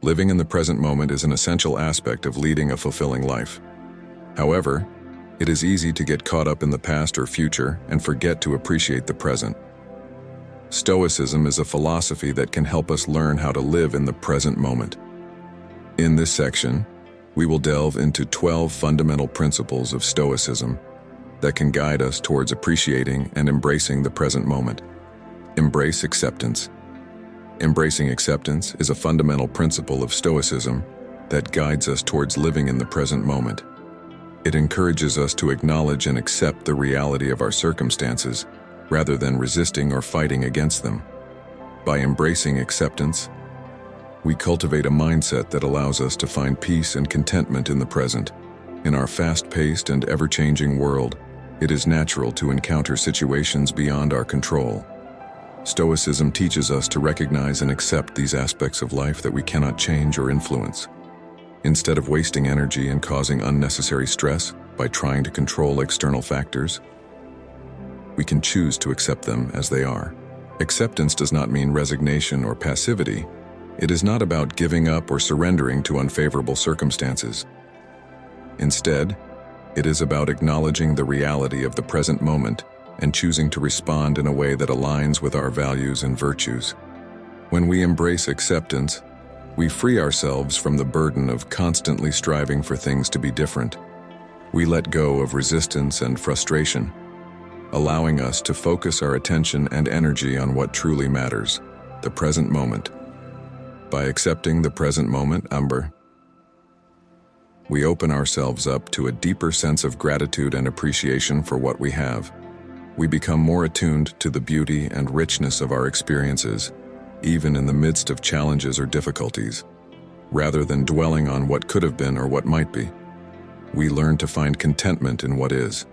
Living in the present moment is an essential aspect of leading a fulfilling life. However, it is easy to get caught up in the past or future and forget to appreciate the present. Stoicism is a philosophy that can help us learn how to live in the present moment. In this section, we will delve into 12 fundamental principles of Stoicism that can guide us towards appreciating and embracing the present moment. Embrace acceptance. Embracing acceptance is a fundamental principle of Stoicism that guides us towards living in the present moment. It encourages us to acknowledge and accept the reality of our circumstances rather than resisting or fighting against them. By embracing acceptance, we cultivate a mindset that allows us to find peace and contentment in the present. In our fast-paced and ever-changing world, it is natural to encounter situations beyond our control. Stoicism teaches us to recognize and accept these aspects of life that we cannot change or influence. Instead of wasting energy and causing unnecessary stress by trying to control external factors, we can choose to accept them as they are. Acceptance does not mean resignation or passivity. It is not about giving up or surrendering to unfavorable circumstances. Instead, it is about acknowledging the reality of the present moment and choosing to respond in a way that aligns with our values and virtues. When we embrace acceptance, we free ourselves from the burden of constantly striving for things to be different. We let go of resistance and frustration, allowing us to focus our attention and energy on what truly matters, the present moment. By accepting the present moment, we open ourselves up to a deeper sense of gratitude and appreciation for what we have. We become more attuned to the beauty and richness of our experiences, even in the midst of challenges or difficulties. Rather than dwelling on what could have been or what might be, we learn to find contentment in what is.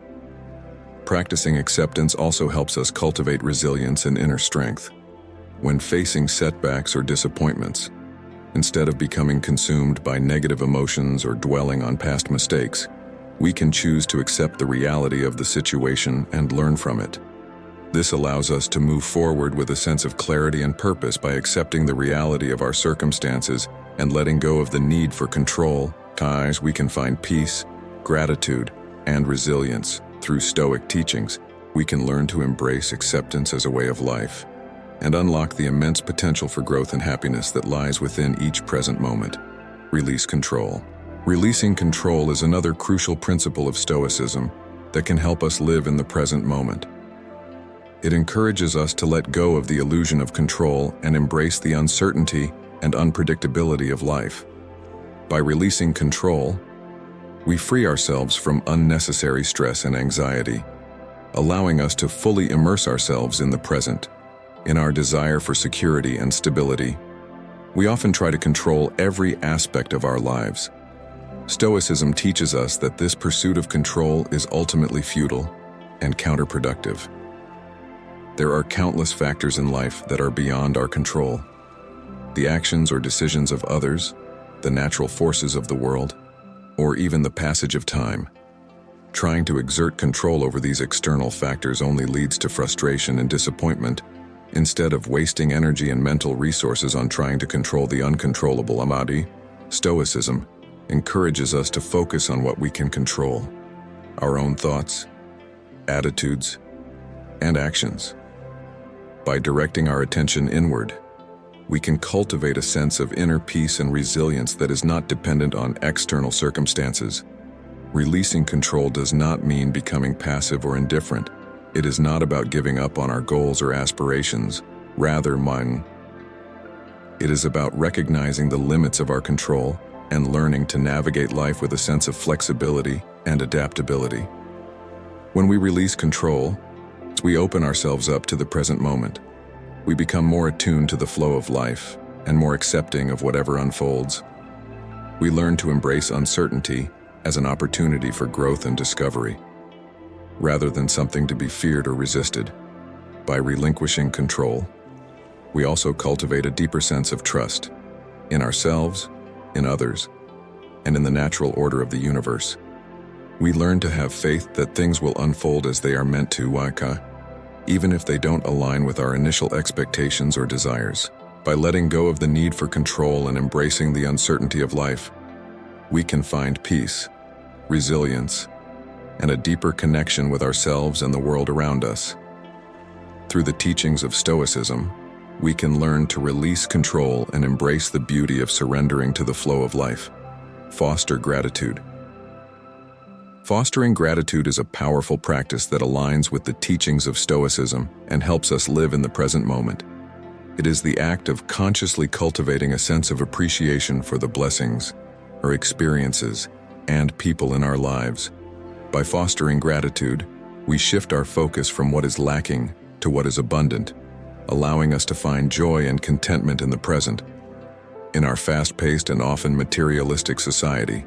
Practicing acceptance also helps us cultivate resilience and inner strength. When facing setbacks or disappointments, instead of becoming consumed by negative emotions or dwelling on past mistakes, we can choose to accept the reality of the situation and learn from it. This allows us to move forward with a sense of clarity and purpose by accepting the reality of our circumstances and letting go of the need for control. We can find peace, gratitude, and resilience. Through Stoic teachings, we can learn to embrace acceptance as a way of life and unlock the immense potential for growth and happiness that lies within each present moment. Release control. Releasing control is another crucial principle of Stoicism that can help us live in the present moment. It encourages us to let go of the illusion of control and embrace the uncertainty and unpredictability of life. By releasing control, we free ourselves from unnecessary stress and anxiety, allowing us to fully immerse ourselves in the present. In our desire for security and stability, we often try to control every aspect of our lives. Stoicism teaches us that this pursuit of control is ultimately futile and counterproductive. There are countless factors in life that are beyond our control. The actions or decisions of others, the natural forces of the world, or even the passage of time. Trying to exert control over these external factors only leads to frustration and disappointment, instead of wasting energy and mental resources on trying to control the uncontrollable. Stoicism encourages us to focus on what we can control: our own thoughts, attitudes, and actions. By directing our attention inward, we can cultivate a sense of inner peace and resilience that is not dependent on external circumstances. Releasing control does not mean becoming passive or indifferent. It is not about giving up on our goals or aspirations. Rather, it is about recognizing the limits of our control and learning to navigate life with a sense of flexibility and adaptability. When we release control, we open ourselves up to the present moment. We become more attuned to the flow of life and more accepting of whatever unfolds. We learn to embrace uncertainty as an opportunity for growth and discovery, rather than something to be feared or resisted. By relinquishing control, we also cultivate a deeper sense of trust in ourselves, in others, and in the natural order of the universe. We learn to have faith that things will unfold as they are meant to, even if they don't align with our initial expectations or desires. By letting go of the need for control and embracing the uncertainty of life, we can find peace, resilience, and a deeper connection with ourselves and the world around us. Through the teachings of Stoicism, we can learn to release control and embrace the beauty of surrendering to the flow of life. Foster gratitude. Fostering gratitude is a powerful practice that aligns with the teachings of Stoicism and helps us live in the present moment. It is the act of consciously cultivating a sense of appreciation for the blessings, our experiences, and people in our lives. By fostering gratitude, we shift our focus from what is lacking to what is abundant, allowing us to find joy and contentment in the present. In our fast-paced and often materialistic society,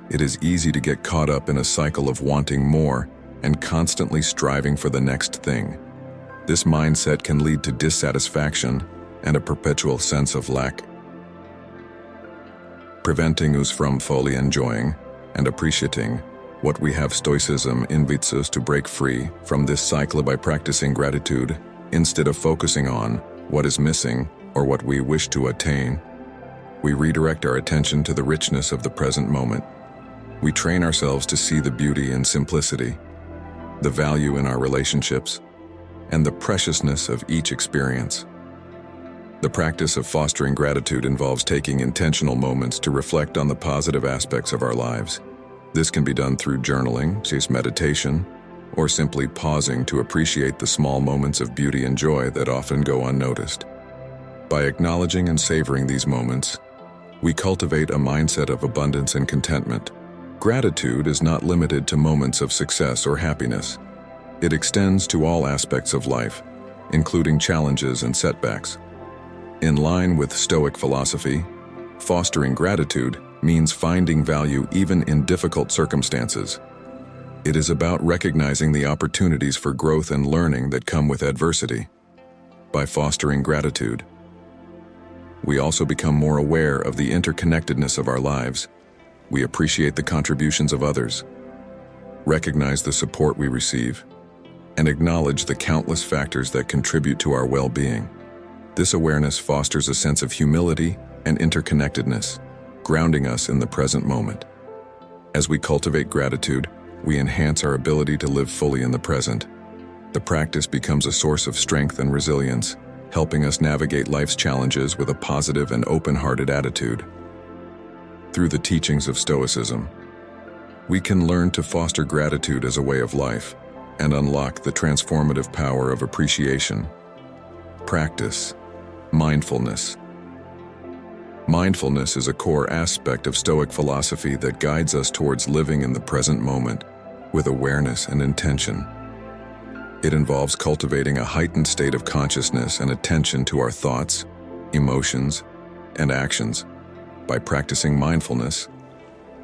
it is easy to get caught up in a cycle of wanting more and constantly striving for the next thing. This mindset can lead to dissatisfaction and a perpetual sense of lack, preventing us from fully enjoying and appreciating what we have. Stoicism invites us to break free from this cycle by practicing gratitude instead of focusing on what is missing or what we wish to attain. We redirect our attention to the richness of the present moment. We train ourselves to see the beauty in simplicity, the value in our relationships, and the preciousness of each experience. The practice of fostering gratitude involves taking intentional moments to reflect on the positive aspects of our lives. This can be done through journaling, meditation, or simply pausing to appreciate the small moments of beauty and joy that often go unnoticed. By acknowledging and savoring these moments, we cultivate a mindset of abundance and contentment. Gratitude is not limited to moments of success or happiness. It extends to all aspects of life, including challenges and setbacks. In line with Stoic philosophy, fostering gratitude means finding value even in difficult circumstances. It is about recognizing the opportunities for growth and learning that come with adversity. By fostering gratitude, we also become more aware of the interconnectedness of our lives. We appreciate the contributions of others, recognize the support we receive, and acknowledge the countless factors that contribute to our well-being. This awareness fosters a sense of humility and interconnectedness, grounding us in the present moment. As we cultivate gratitude, we enhance our ability to live fully in the present. The practice becomes a source of strength and resilience, helping us navigate life's challenges with a positive and open-hearted attitude. Through the teachings of Stoicism, we can learn to foster gratitude as a way of life and unlock the transformative power of appreciation. Practice. Mindfulness. Mindfulness is a core aspect of Stoic philosophy that guides us towards living in the present moment with awareness and intention. It involves cultivating a heightened state of consciousness and attention to our thoughts, emotions, and actions. By practicing mindfulness,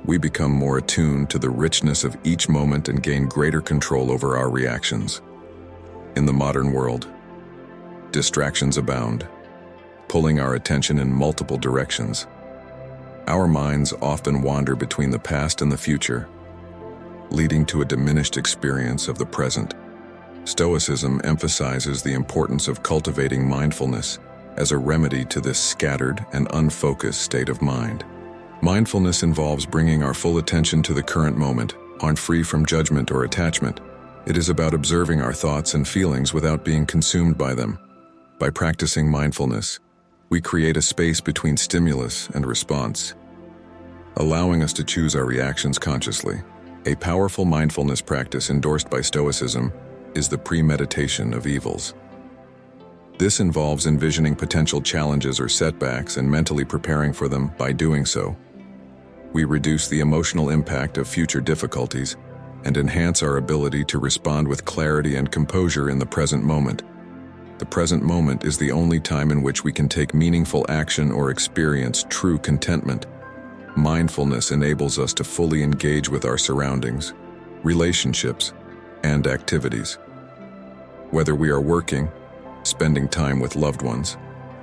we become more attuned to the richness of each moment and gain greater control over our reactions. In the modern world, distractions abound, pulling our attention in multiple directions. Our minds often wander between the past and the future, leading to a diminished experience of the present. Stoicism emphasizes the importance of cultivating mindfulness as a remedy to this scattered and unfocused state of mind. Mindfulness involves bringing our full attention to the current moment, free from judgment or attachment. It is about observing our thoughts and feelings without being consumed by them. By practicing mindfulness, we create a space between stimulus and response, allowing us to choose our reactions consciously. A powerful mindfulness practice endorsed by Stoicism is the premeditation of evils. This involves envisioning potential challenges or setbacks and mentally preparing for them. By doing so, we reduce the emotional impact of future difficulties and enhance our ability to respond with clarity and composure in the present moment. The present moment is the only time in which we can take meaningful action or experience true contentment. Mindfulness enables us to fully engage with our surroundings, relationships, and activities. Whether we are working, spending time with loved ones,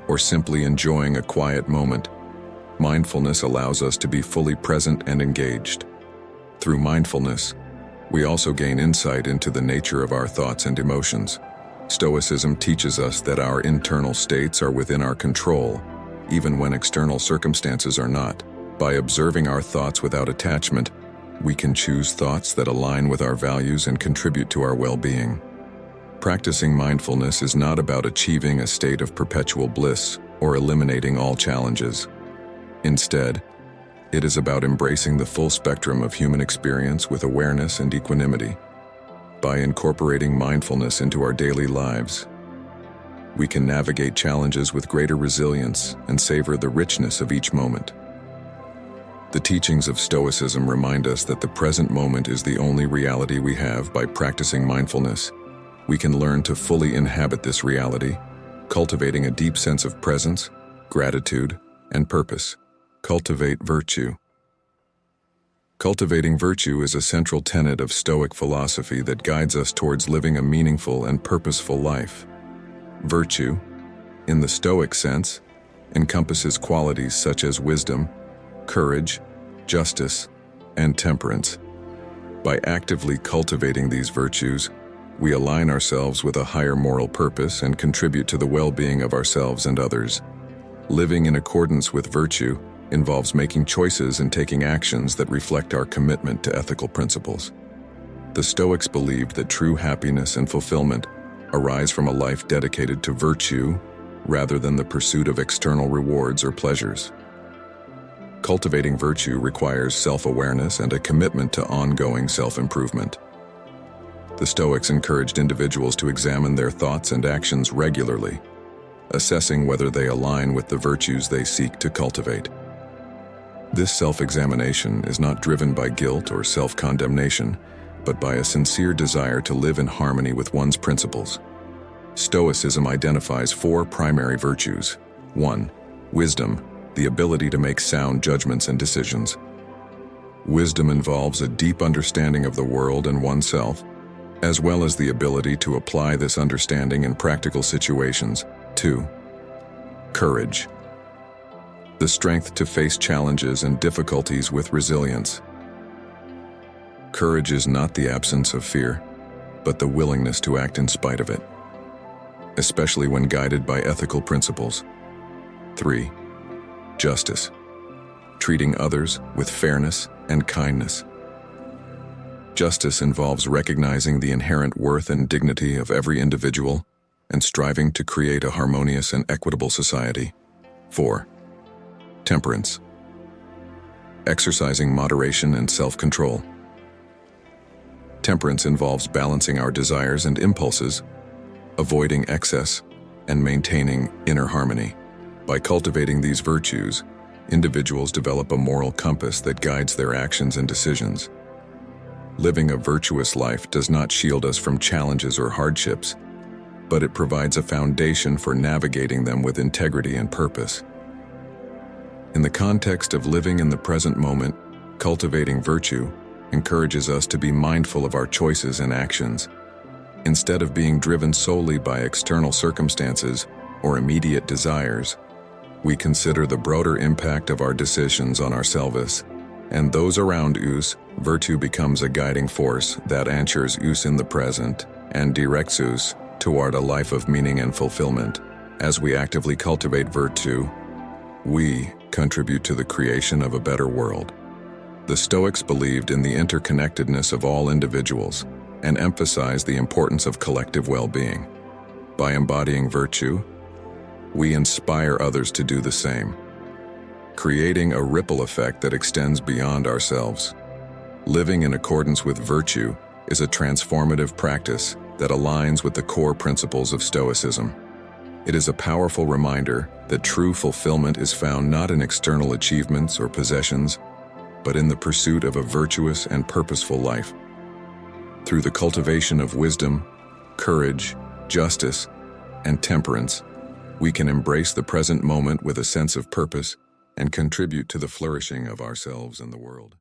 or simply enjoying a quiet moment, mindfulness allows us to be fully present and engaged. Through mindfulness, we also gain insight into the nature of our thoughts and emotions. Stoicism teaches us that our internal states are within our control, even when external circumstances are not. By observing our thoughts without attachment, we can choose thoughts that align with our values and contribute to our well-being. Practicing mindfulness is not about achieving a state of perpetual bliss or eliminating all challenges. Instead, it is about embracing the full spectrum of human experience with awareness and equanimity. By incorporating mindfulness into our daily lives, we can navigate challenges with greater resilience and savor the richness of each moment. The teachings of Stoicism remind us that the present moment is the only reality we have. By practicing mindfulness, we can learn to fully inhabit this reality, cultivating a deep sense of presence, gratitude, and purpose. Cultivate virtue. Cultivating virtue is a central tenet of Stoic philosophy that guides us towards living a meaningful and purposeful life. Virtue, in the Stoic sense, encompasses qualities such as wisdom, courage, justice, and temperance. By actively cultivating these virtues, we align ourselves with a higher moral purpose and contribute to the well-being of ourselves and others. Living in accordance with virtue involves making choices and taking actions that reflect our commitment to ethical principles. The Stoics believed that true happiness and fulfillment arise from a life dedicated to virtue rather than the pursuit of external rewards or pleasures. Cultivating virtue requires self-awareness and a commitment to ongoing self-improvement. The Stoics encouraged individuals to examine their thoughts and actions regularly, assessing whether they align with the virtues they seek to cultivate. This self-examination is not driven by guilt or self-condemnation, but by a sincere desire to live in harmony with one's principles. Stoicism identifies 4 primary virtues. 1. Wisdom, the ability to make sound judgments and decisions. Wisdom involves a deep understanding of the world and oneself, as well as the ability to apply this understanding in practical situations. 2. Courage, the strength to face challenges and difficulties with resilience. Courage is not the absence of fear, but the willingness to act in spite of it, especially when guided by ethical principles. 3. Justice, treating others with fairness and kindness. Justice involves recognizing the inherent worth and dignity of every individual and striving to create a harmonious and equitable society. 4. Temperance, exercising moderation and self-control. Temperance involves balancing our desires and impulses, avoiding excess, and maintaining inner harmony. By cultivating these virtues, individuals develop a moral compass that guides their actions and decisions. Living a virtuous life does not shield us from challenges or hardships, but it provides a foundation for navigating them with integrity and purpose. In the context of living in the present moment, cultivating virtue encourages us to be mindful of our choices and actions. Instead of being driven solely by external circumstances or immediate desires, we consider the broader impact of our decisions on ourselves and those around us. Virtue becomes a guiding force that anchors us in the present and directs us toward a life of meaning and fulfillment. As we actively cultivate virtue, we contribute to the creation of a better world. The Stoics believed in the interconnectedness of all individuals and emphasized the importance of collective well-being. By embodying virtue, we inspire others to do the same, creating a ripple effect that extends beyond ourselves. Living in accordance with virtue is a transformative practice that aligns with the core principles of Stoicism. It is a powerful reminder that true fulfillment is found not in external achievements or possessions, but in the pursuit of a virtuous and purposeful life. Through the cultivation of wisdom, courage, justice, and temperance, we can embrace the present moment with a sense of purpose and contribute to the flourishing of ourselves and the world.